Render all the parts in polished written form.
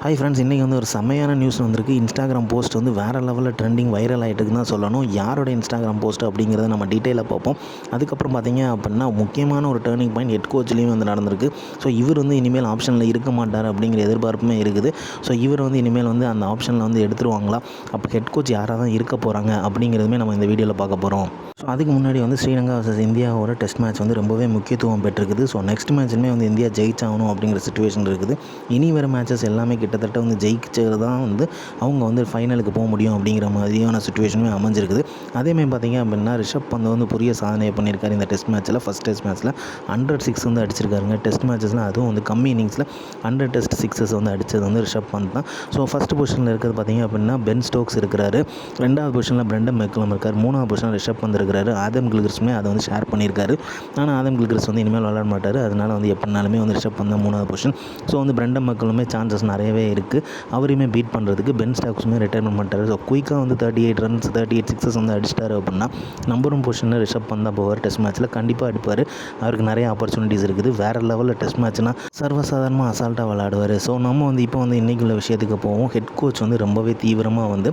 Hi friends, இன்றைக்கி வந்து ஒரு செம்மையான நியூஸ் வந்திருக்கு. இன்ஸ்டாகிராம் போஸ்ட் வந்து வேறு லெவலில் ட்ரெண்டிங் வைரல் ஆகிட்டுக்குன்னு தான் சொல்லணும். யாரோட இன்ஸ்டாகிராம் போஸ்ட் அப்படிங்கிறத நம்ம டீட்டெயிலாக பார்ப்போம். அதுக்கப்புறம் பார்த்தீங்க அப்படின்னா முக்கியமான ஒரு டேர்னிங் பாயிண்ட் ஹெட் கோச்லேயும் வந்து நடந்திருக்கு. ஸோ இவர் வந்து இனிமேல் ஆப்ஷனில் இருக்க மாட்டார் அப்படிங்கிற எதிர்பார்ப்புமே இருக்குது. ஸோ இவர் வந்து இனிமேல் வந்து அந்த ஆப்ஷனில் வந்து எடுத்துருவாங்களா, அப்போ ஹெட் கோச் யாராக தான் இருக்க போகிறாங்க அப்படிங்கிறதுமே நம்ம இந்த வீடியோவில் பார்க்க போகிறோம். ஸோ அதுக்கு முன்னாடி வந்து ஸ்ரீலங்கா vs இந்தியாவோட டெஸ்ட் மேட்ச் வந்து ரொம்பவே முக்கியத்துவம் பெற்றிருக்குது. ஸோ நெக்ஸ்ட் மேட்ச்சுமே வந்து இந்தியா ஜெயிச்சாகணும் அப்படிங்கிற சிச்சுவேஷன் இருக்குது. இனி வர மேட்சஸ் எல்லாமே கிட்டத்தட்ட வந்து ஜெயிச்சது தான் வந்து அவங்க வந்து ஃபைனலுக்கு போக முடியும் அப்படிங்கிற மாதிரியான சிச்சுவேஷனுமே அமைஞ்சிருக்குது. அதேமாதிரி பார்த்திங்க அப்படின்னா ரிஷப் பந்த் வந்து புதிய சாதனை பண்ணியிருக்காரு இந்த டெஸ்ட் மேட்ச்சில். ஃபஸ்ட் டெஸ்ட் மேட்ச்சில் 106 வந்து அடிச்சிருக்காருங்க. டெஸ்ட் மேட்சஸில் அதுவும் வந்து கம்மி இன்னிங்ஸில் 100 டெஸ்ட் சிக்ஸஸ் வந்து அடித்தது வந்து ரிஷப் பந்த் தான். ஸோ ஃபஸ்ட் பொசிஷனில் இருக்கிறது பார்த்திங்க அப்படின்னா பென் ஸ்டோக்ஸ் இருக்கிறாரு. ரெண்டாவது பொசிஷனில் பிரெண்டன் மெக்கலம் இருக்கார். மூணாவது பொசிஷனில் ரிஷப் பந்த் இருக்கிறாரு. ஆதம் கில்க்ரிஸ்ட்டுமே அதை வந்து ஷேர் பண்ணியிருக்காரு. ஆனால் ஆதம் கில்க்ரிஸ்ட் வந்து இனிமேல் விளையாட மாட்டார். அதனால் வந்து எப்படினாலுமே வந்து ரிஷப் பந்த் தான் மூணாவது பொசிஷன். ஸோ வந்து பிரெண்டன் மெக்கலுமே சான்சஸ் நிறையவே இருக்குது. அவரையுமே பீட் பண்ணுறதுக்கு. பென் ஸ்டோக்ஸுமே ரிட்டைர்மெண்ட் பண்ணிட்டார். ஸோ குயிக்காக வந்து 38 ரன்ஸ் 38 சிக்ஸஸ் வந்து அடிச்சிட்டாரு அப்படின்னா நம்பர் 1 பொசிஷனில் ரிஷப் பந்த் தான் போவார். டெஸ்ட் மேட்ச்சில் கண்டிப்பாக அடிப்பார். அவருக்கு நிறைய ஆப்பர்ச்சுனிட்டிஸ் இருக்குது. வேறு லெவலில் டெஸ்ட் மேட்ச்னால் சர்வசாதாரணமாக அசால்ட்டாக விளையாடுவார். ஸோ நம்ம வந்து இப்போ வந்து இன்றைக்கி உள்ள விஷயத்துக்கு போவோம். ஹெட் கோச் வந்து ரொம்பவே தீவிரமாக வந்து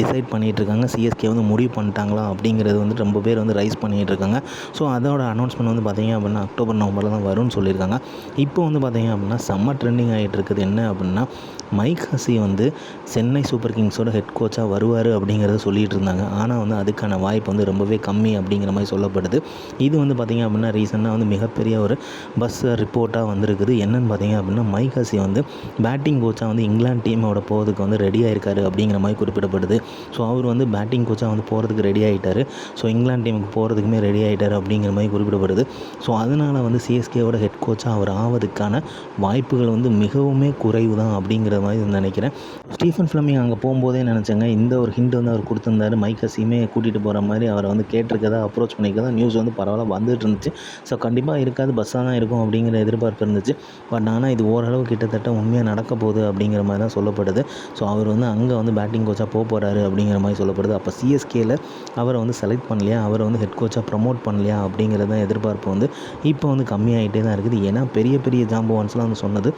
டிசைட் பண்ணிகிட்டு இருக்காங்க. சிஎஸ்கே வந்து முடிவு பண்ணிட்டாங்களா அப்படிங்கிறது வந்து ரொம்ப பேர் வந்து ரைஸ் பண்ணிகிட்டு இருக்காங்க. ஸோ அதோட அனௌன்ஸ்மெண்ட் வந்து பார்த்திங்க அப்படின்னா அக்டோபர் நவம்பரில் தான் வரும்னு சொல்லியிருக்காங்க. இப்போ வந்து பார்த்திங்க அப்படின்னா செம்ம ட்ரெண்டிங் ஆகிட்டு இருக்குது. என்ன அப்படின்னா மைக் ஹசி வந்து சென்னை சூப்பர் கிங்ஸோட ஹெட் கோச்சாக வருவார் அப்படிங்கிறத சொல்லிகிட்டு இருந்தாங்க. ஆனால் வந்து அதுக்கான வாய்ப்பு வந்து ரொம்பவே கம்மி அப்படிங்கிற மாதிரி சொல்லப்படுது. இது வந்து பார்த்திங்க அப்படின்னா ரீசெண்டாக வந்து மிகப்பெரிய ஒரு பஸ் ரிப்போர்ட்டாக வந்திருக்குது. என்னென்னு பார்த்திங்க அப்படின்னா மைக் ஹசி வந்து பேட்டிங் கோச்சாக வந்து இங்கிலாந்து டீமோட போகிறதுக்கு வந்து ரெடி ஆகிருக்காரு அப்படிங்கிற மாதிரி குறிப்பிடப்படுது. ஸோ அவர் வந்து பேட்டிங் கோச்சாக வந்து போகிறதுக்கு ரெடி ஆகிட்டார். ஸோ இங்கிலாந்து டீமுக்கு போகிறதுக்குமே ரெடி ஆகிட்டார் அப்படிங்கிற மாதிரி குறிப்பிடப்படுது. ஸோ அதனால் வந்து சிஎஸ்கேவோட ஹெட் கோச்சாக அவர் ஆவதுக்கான வாய்ப்புகள் வந்து மிகவுமே குறைவு தான் அப்படிங்கிற மாதிரி நினைக்கிறேன். ஸ்டீஃபன் ஃப்ளமிங் அங்கே போகும்போதே நினச்சேங்க, இந்த ஒரு ஹிண்ட் வந்து அவர் கொடுத்துருந்தாரு. மைக் ஹசியுமே கூட்டிகிட்டு போகிற மாதிரி அவரை வந்து கேட்டிருக்கதா அப்ரோச் பண்ணியிருக்கதா நியூஸ் வந்து பரவாயில்ல வந்துட்டு இருந்துச்சு. ஸோ கண்டிப்பாக இருக்காது, பஸ்ஸாக தான் இருக்கும் அப்படிங்கிற எதிர்பார்ப்பு இருந்துச்சு. பட் ஆனால் இது ஓரளவு கிட்டத்தட்ட உண்மையாக நடக்க போகுது அப்படிங்கிற மாதிரி தான் சொல்லப்படுது. ஸோ அவர் வந்து அங்கே வந்து பேட்டிங் கோச்சாக போக போகிறாரு அப்படிங்கிற மாதிரி சொல்லப்படுது. அப்போ சிஎஸ்கேயில் அவரை வந்து செலக்ட் பண்ணலையா, அவரை வந்து ஹெட் கோச்சாக ப்ரமோட் பண்ணலையா அப்படிங்கிறது தான் எதிர்பார்ப்பு வந்து இப்போ வந்து கம்மியாகிட்டே தான் இருக்குது. ஏன்னா பெரிய பெரிய ஜாம்பவான்ஸ்லாம் வந்து சொன்னது,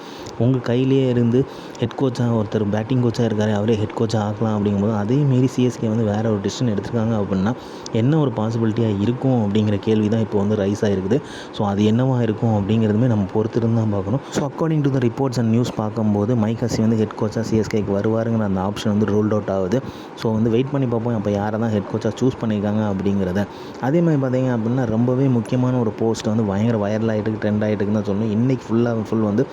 உங்கள் கையிலேயே இருந்து ஹெட் கோச்சாக ஒருத்தர் பேட்டிங் கோச்சாக இருக்கார், அவரே ஹெட் கோச்சாக ஆக்கலாம் அப்படிங்கும்போது அதே மாரி சிஎஸ்கே வந்து வேறு ஒரு டிசிஷன் எடுத்துருக்காங்க அப்படின்னா என்ன ஒரு பாசிபிலிட்டியாக இருக்கும் அப்படிங்கிற கேள்வி தான் இப்போ வந்து ரைஸ் ஆகிருக்குது. ஸோ அது என்னவா இருக்கும் அப்படிங்கிறதுமே நம்ம பொறுத்திருந்து தான் பார்க்கணும். So according to the reports and news பார்க்கும்போது மைக் ஹசி வந்து ஹெட் கோச்சாக சிஎஸ்கேக்கு வருவாருங்கிற அந்த ஆப்ஷன் வந்து ரூல்ட் அவுட் ஆகுது. ஸோ வந்து வெயிட் பண்ணி பார்ப்போம் அப்போ யாரை தான் ஹெட் கோச்சாக சூஸ் பண்ணியிருக்காங்க அப்படிங்கிறத. அதே மாதிரி பார்த்திங்க அப்படின்னா ரொம்பவே முக்கியமான ஒரு போஸ்ட் வந்து பயங்கர வைரல் ஆகிட்டு ட்ரெண்ட் ஆகிட்டுக்குன்னு தான் சொல்லணும். இன்றைக்கி ஃபுல் வந்து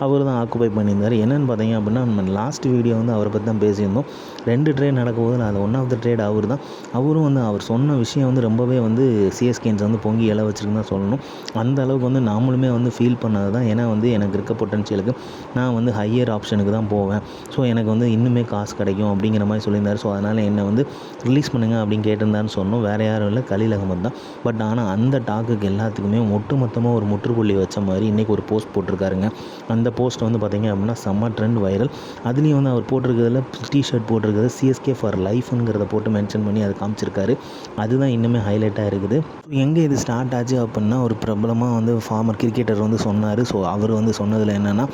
அவர் தான் ஆக்குபை பண்ணியிருந்தார். என்னென்னு பார்த்திங்க அப்படின்னா நம்ம லாஸ்ட் வீடியோ வந்து அவரை பற்றி தான் பேசியிருந்தோம். 2 ட்ரேட் நடக்கும்போது அது ஒன் ஆஃப் த ட்ரேட் அவர் தான். அவரும் வந்து அவர் சொன்ன விஷயம் வந்து ரொம்பவே வந்து சிஎஸ்கேன்ஸ் வந்து பொங்கி இலை வச்சுருக்குன்னு தான் சொல்லணும். அந்த அளவுக்கு வந்து நாமளுமே வந்து ஃபீல் பண்ணது தான். ஏன்னா வந்து எனக்கு இருக்க பொட்டன்ஷியலுக்கு நான் வந்து ஹையர் ஆப்ஷனுக்கு தான் போவேன். ஸோ எனக்கு வந்து இன்னுமே காசு கிடைக்கும் அப்படிங்கிற மாதிரி சொல்லியிருந்தார். ஸோ அதனால் என்னை வந்து ரிலீஸ் பண்ணுங்கள் அப்படின்னு கேட்டிருந்தாருன்னு சொன்னோம். வேறு யாரும் இல்லை, கலீல் அகமது தான். பட் ஆனால் அந்த டாக்குக்கு எல்லாத்துக்குமே மொத்தமாக ஒரு முற்றுப்புள்ளி வச்ச மாதிரி இன்றைக்கி ஒரு போஸ்ட் போட்டிருக்காருங்க. அந்த போஸ்ட் வந்து பார்த்திங்க அப்படின்னா செம்ம ட்ரெண்ட் வைரல். அதுலேயும் வந்து அவர் போட்டிருக்கிறதுல டிஷர்ட் போட்டிருக்கிறது சிஎஸ்கே ஃபார் லைஃப்ங்கிறத போட்டு மென்ஷன் பண்ணி அதை காமிச்சிருக்காரு. அதுதான் இன்னுமே ஹைலைட்டாக இருக்குது. எங்கே இது ஸ்டார்ட் ஆச்சு அப்படின்னா ஒரு பிரபலமாக வந்து ஃபார்மர் கிரிக்கெட்டர் வந்து சொன்னார். ஸோ அவர் வந்து சொன்னதில் என்னென்னா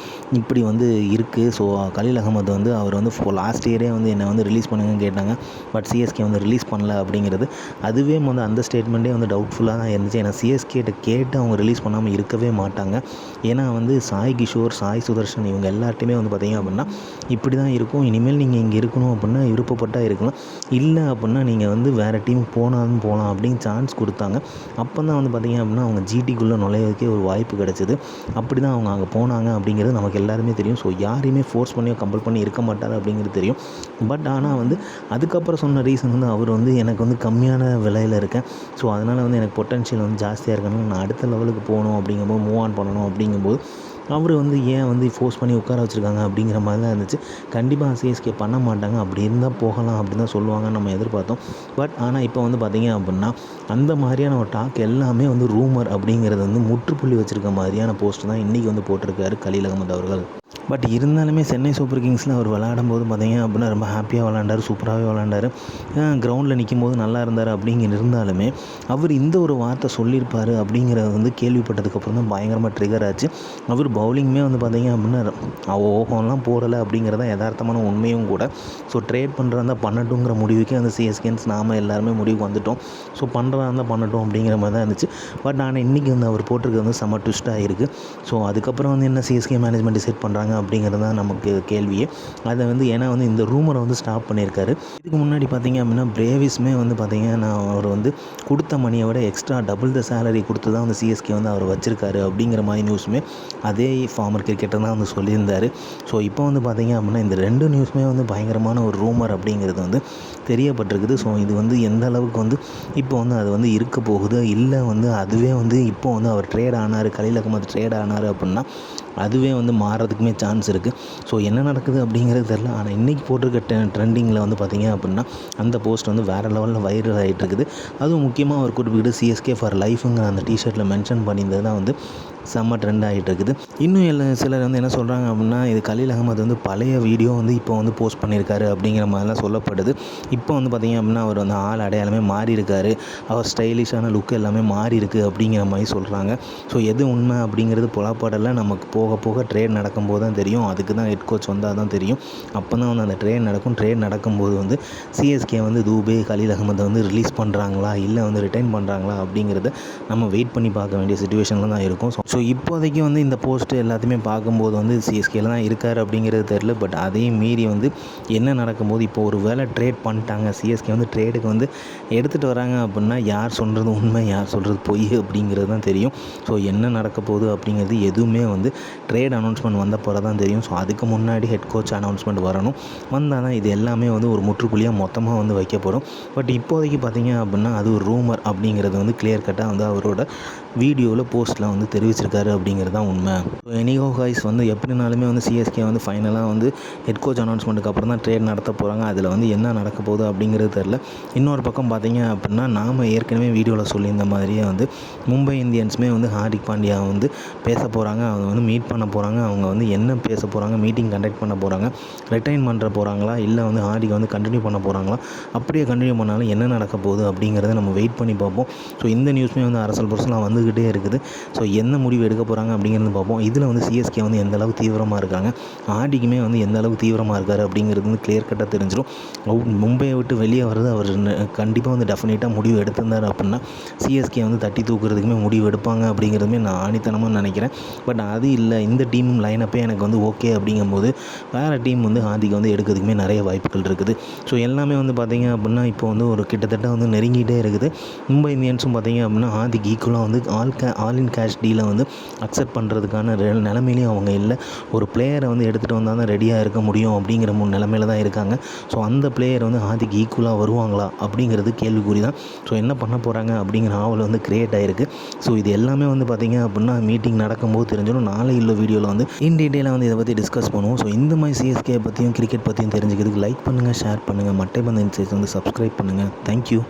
இப்படி வந்து இருக்குது. ஸோ கலீல் அகமது வந்து அவர் வந்து லாஸ்ட் இயரே வந்து என்னை வந்து ரிலீஸ் பண்ணுங்கன்னு கேட்டாங்க. பட் சிஎஸ்கே வந்து ரிலீஸ் பண்ணல அப்படிங்கிறது. அதுவே வந்து அந்த ஸ்டேட்மெண்ட்டே வந்து டவுட்ஃபுல்லாக தான் இருந்துச்சு. ஏன்னா சிஎஸ்கேட்ட கேட்டு அவங்க ரிலீஸ் பண்ணாமல் இருக்கவே மாட்டாங்க. ஏன்னா வந்து சாய் கிஷோர், சாய் சுதர்ஷன் இவங்க எல்லாத்தையுமே வந்து பார்த்திங்க அப்படின்னா இப்படி தான் இருக்கும், இனிமேல் நீங்கள் இங்கே இருக்கணும் அப்படின்னா விருப்பப்பட்டால் இருக்கலாம், இல்லை அப்படின்னா நீங்கள் வந்து வேறு டீமுக்கு போனாலும் போகலாம் அப்படின்னு சான்ஸ் கொடுத்தாங்க. அப்போ தான் வந்து பார்த்திங்க அப்படின்னா அவங்க ஜிடிக்குள்ளே நுழையிறதுக்கே ஒரு வாய்ப்பு கிடச்சிது. அப்படி தான் அவங்க அங்கே போனாங்க அப்படிங்கிறது நமக்கு எல்லாருமே தெரியும். ஸோ யாரையுமே ஃபோர்ஸ் பண்ணியோ கம்பல் பண்ணி இருக்க மாட்டார் அப்படிங்கிறது தெரியும். பட் ஆனால் வந்து அதுக்கப்புறம் சொன்ன ரீசன் வந்து அவர் வந்து எனக்கு வந்து கம்மியான விலையில் இருக்கேன், ஸோ அதனால் வந்து எனக்கு பொட்டன்ஷியல் வந்து ஜாஸ்தியாக இருக்கணும், நான் அடுத்த லெவலுக்கு போகணும் அப்படிங்கும்போது மூவ் ஆன் பண்ணணும் அப்படிங்கும்போது அவர் வந்து ஏன் வந்து ஃபோர்ஸ் பண்ணி உட்கார வச்சுருக்காங்க அப்படிங்கிற மாதிரி தான் இருந்துச்சு. கண்டிப்பாக சிஎஸ்கே பண்ண மாட்டாங்க, அப்படி இருந்தால் போகலாம் அப்படின்னு தான் சொல்லுவாங்கன்னு நம்ம எதிர்பார்த்தோம். பட் ஆனால் இப்போ வந்து பார்த்திங்க அப்படின்னா அந்த மாதிரியான ஒரு டாக் எல்லாமே வந்து ரூமர் அப்படிங்கிறது வந்து முற்றுப்புள்ளி வச்சுருக்க மாதிரியான போஸ்ட் தான் இன்றைக்கி வந்து போட்டிருக்காரு கலீல் அகமது அவர்கள். பட் இருந்தாலுமே சென்னை சூப்பர் கிங்ஸில் அவர் விளையாடும்போது பார்த்தீங்க அப்படின்னா ரொம்ப ஹாப்பியாக விளையாண்டார், சூப்பராகவே விளையாண்டார். கிரவுண்டில் நிற்கும்போது நல்லா இருந்தார் அப்படிங்கிற இருந்தாலுமே அவர் இந்த ஒரு வார்த்தை சொல்லியிருப்பார் அப்படிங்கிறது வந்து கேள்விப்பட்டதுக்கப்புறம் தான் பயங்கரமாக ட்ரிகர் ஆச்சு. அவர் பவுலிங்குமே வந்து பார்த்தீங்க அப்படின்னா ஓஹோலாம் போடலை அப்படிங்கிறத யதார்த்தமான உண்மையும் கூட. ஸோ ட்ரேட் பண்ணுறதா இருந்தால் பண்ணட்டுங்கிற முடிவுக்கு அந்த சிஎஸ்கேன்ஸ் நாம் எல்லாருமே முடிவுக்கு வந்துட்டோம். ஸோ பண்ணுறதா இருந்தால் பண்ணட்டும் அப்படிங்கிற மாதிரி தான் இருந்துச்சு. பட் ஆனால் இன்றைக்கி வந்து அவர் போட்டிருக்கிறது வந்து செம்ம ட்விஸ்ட்டாக இருக்குது. ஸோ அதுக்கப்புறம் வந்து என்ன சிஎஸ்கே மேனேஜ்மெண்ட் டிசைட் பண்ணுறாங்க அப்படிங்கிறது தான் நமக்கு கேள்வியே. அதை வந்து ஏன்னா வந்து இந்த ரூமரை வந்து ஸ்டாப் பண்ணியிருக்காரு. இதுக்கு முன்னாடி பார்த்தீங்க அப்படின்னா பிரேவிஸ்மே வந்து பார்த்தீங்கன்னா அவர் வந்து கொடுத்த மணியை விட எக்ஸ்ட்ரா டபுள் த சேலரி கொடுத்து தான் வந்து சிஎஸ்கே வந்து அவர் வச்சிருக்காரு அப்படிங்கிற மாதிரி நியூஸுமே அதே ஃபார்மர் கிரிக்கெட்டர் தான் வந்து சொல்லியிருந்தார். ஸோ இப்போ வந்து பார்த்தீங்க அப்படின்னா இந்த 2 நியூஸுமே வந்து பயங்கரமான ஒரு ரூமர் அப்படிங்கிறது வந்து தெரியப்பட்டிருக்குது. ஸோ இது வந்து எந்த அளவுக்கு வந்து இப்போ வந்து அது வந்து இருக்க போகுது, இல்லை வந்து அதுவே வந்து இப்போ வந்து அவர் ட்ரேட் ஆனார், கலீல் அகமது ட்ரேட் ஆனார் அப்படின்னா அதுவே வந்து மாறுறதுக்குமே சான்ஸ் இருக்குது. ஸோ என்ன நடக்குது அப்படிங்கிறது தெரில. ஆனால் இன்றைக்கி போட்டிருக்க ட்ரெண்டிங்கில் வந்து பார்த்திங்க அப்படின்னா அந்த போஸ்ட் வந்து வேறு லெவலில் வைரல் ஆகிட்டு இருக்குது. அதுவும் முக்கியமாக அவர் குறிப்பிட்டு சிஎஸ்கே ஃபார் லைஃபுங்கிற அந்த டிஷர்ட்டில் மென்ஷன் பண்ணியிருந்தது தான் வந்து செம்ம ட்ரெண்ட் ஆகிட்டு இருக்குது. இன்னும் சிலர் வந்து என்ன சொல்கிறாங்க அப்படின்னா இது கலீல் அகமது வந்து பழைய வீடியோ வந்து இப்போ வந்து போஸ்ட் பண்ணியிருக்காரு அப்படிங்கிற மாதிரிலாம் சொல்லப்படுது. இப்போ வந்து பார்த்திங்க அப்படின்னா அவர் வந்து ஆள் அடையாளமே மாறி இருக்கார், அவர் ஸ்டைலிஷான லுக் எல்லாமே மாறி இருக்குது அப்படிங்கிற மாதிரி சொல்கிறாங்க. ஸோ எது உண்மை அப்படிங்கிறது புலப்படலை. நமக்கு போக போக ட்ரேட் நடக்கும்போது தான் தெரியும். அதுக்கு தான் ஹெட் கோச் வந்தால் தான் தெரியும். அப்போ தான் வந்து அந்த ட்ரேட் நடக்கும். ட்ரேட் நடக்கும்போது வந்து சிஎஸ்கே வந்து தூபே கலீல் அகமதை வந்து ரிலீஸ் பண்ணுறாங்களா இல்லை வந்து ரிட்டைன் பண்ணுறாங்களா அப்படிங்கிறத நம்ம வெயிட் பண்ணி பார்க்க வேண்டிய சிச்சுவேஷனில் தான் இருக்கும். ஸோ இப்போதைக்கு வந்து இந்த போஸ்ட்டு எல்லாத்தையுமே பார்க்கும்போது வந்து சிஎஸ்கேல தான் இருக்கார் அப்படிங்கிறது தெரில. பட் அதையும் மீறி வந்து என்ன நடக்கும்போது இப்போ ஒரு வேளை ட்ரேட் பண்ணிட்டாங்க, சிஎஸ்கே வந்து ட்ரேடுக்கு வந்து எடுத்துகிட்டு வராங்க அப்படின்னா யார் சொல்கிறது உண்மை, யார் சொல்கிறது பொய் அப்படிங்கிறது தான் தெரியும். ஸோ என்ன நடக்க போகுது அப்படிங்கிறது எதுவுமே வந்து ட்ரேட் அனௌன்ஸ்மெண்ட் வந்த போகிற தான் தெரியும். ஸோ அதுக்கு முன்னாடி ஹெட் கோச் அனௌன்ஸ்மெண்ட் வரணும். வந்தால் தான் இது எல்லாமே வந்து ஒரு முற்றுப்புள்ளியாக மொத்தமாக வந்து வைக்கப்படும். பட் இப்போதைக்கு பார்த்தீங்க அப்படின்னா அது ஒரு ரூமர் அப்படிங்கிறது வந்து கிளியர் கட்டாக வந்து அவரோட வீடியோவில் போஸ்ட்டில் வந்து தெரிவிச்சிருக்காரு அப்படிங்கிறது தான் உண்மை. ஸோ எனிஹோ கைஸ் வந்து எப்படினாலுமே வந்து சிஎஸ்கே வந்து ஃபைனலாக வந்து ஹெட் கோச் அனௌன்ஸ்மெண்ட்டுக்கு அப்புறம் தான் ட்ரேட் நடத்த போகிறாங்க. அதில் வந்து என்ன நடக்க போகுது அப்படிங்கிறது தெரில. இன்னொரு பக்கம் பார்த்தீங்க அப்படின்னா நாம் ஏற்கனவே வீடியோவில் சொல்லியிருந்த மாதிரியே வந்து மும்பை இந்தியன்ஸுமே வந்து ஹார்திக் பாண்டியா வந்து பேச போகிறாங்க, அவங்க வந்து மீட் பண்ண போகிறாங்க. அவங்க வந்து என்ன பேச போகிறாங்க, மீட்டிங் கண்டக்ட் பண்ண போகிறாங்க, ரிட்டைன் பண்ணுற போகிறாங்களா இல்லை வந்து ஹார்திக் வந்து கண்டினியூ பண்ண போகிறாங்களா, அப்படியே கண்டினியூ பண்ணாலும் என்ன நடக்க போகுது அப்படிங்கிறத நம்ம வெயிட் பண்ணி பார்ப்போம். ஸோ இந்த நியூஸுமே வந்து அரசல் புரசலாக வந்துக்கிட்டே இருக்குது. ஸோ என்ன முடிவு எடுக்க போகிறாங்க அப்படிங்கிறது பார்ப்போம். இதில் வந்து சிஎஸ்கே வந்து எந்த அளவுக்கு தீவிரமாக இருக்காங்க, ஹார்திக்குமே வந்து எந்த அளவுக்கு தீவிரமாக இருக்கார் அப்படிங்கிறது வந்து கிளியர் கட்டாக தெரிஞ்சிடும். மும்பையை விட்டு வெளியே வர்றது அவர் கண்டிப்பாக வந்து டெஃபினட்டாக முடிவு எடுத்திருந்தார் அப்படின்னா சிஎஸ்கே வந்து தட்டி தூக்குறதுக்குமே முடிவு எடுப்பாங்க அப்படிங்கிறதுமே நான் ஆணித்தனமாக நினைக்கிறேன். பட் அது இல்லை, இந்த டீம் லைனப்பே எனக்கு வந்து ஓகே அப்படிங்கும்போது வேறு டீம் வந்து ஹார்திக் வந்து எடுக்கிறதுக்குமே நிறைய வாய்ப்புகள் இருக்குது. ஸோ எல்லாமே வந்து பார்த்திங்க அப்படின்னா இப்போ வந்து ஒரு கிட்டத்தட்ட வந்து நெருங்கிட்டே இருக்குது. மும்பை இந்தியன்ஸும் பார்த்திங்க அப்படின்னா ஹார்திக் ஈக்குவலாக வந்து ஆல் இன் கேஷ் டீலை வந்து அக்செப்ட் பண்ணுறதுக்கான நிலைமையிலையும் அவங்க இல்லை. ஒரு பிளேயரை வந்து எடுத்துகிட்டு வந்தால் தான் ரெடியாக இருக்க முடியும் அப்படிங்கிற நிலைமையில தான் இருக்காங்க. ஸோ அந்த பிளேயர் வந்து ஹார்திக் ஈக்குவலாக வருவாங்களா அப்படிங்கிறது கேள்விக்குறி தான். ஸோ என்ன பண்ண போகிறாங்க அப்படிங்கிற ஆவல் வந்து கிரியேட் ஆகிருக்கு. ஸோ இது எல்லாமே வந்து பார்த்திங்க அப்படின்னா மீட்டிங் நடக்கும்போது தெரிஞ்சிடும். நாளை உள்ள வீடியோவில் வந்து இன் டீட்டெயிலாக வந்து இதை பற்றி டிஸ்கஸ் பண்ணுவோம். ஸோ இந்த மாதிரி சிஎஸ்கே பற்றியும் கிரிக்கெட் பற்றியும் தெரிஞ்சுக்கிறதுக்கு லைக் பண்ணுங்கள், ஷேர் பண்ணுங்கள், மட்டைப்பந்து இன்சைட்ஸ் வந்து சப்ஸ்கிரைப் பண்ணுங்கள். தேங்க்யூ.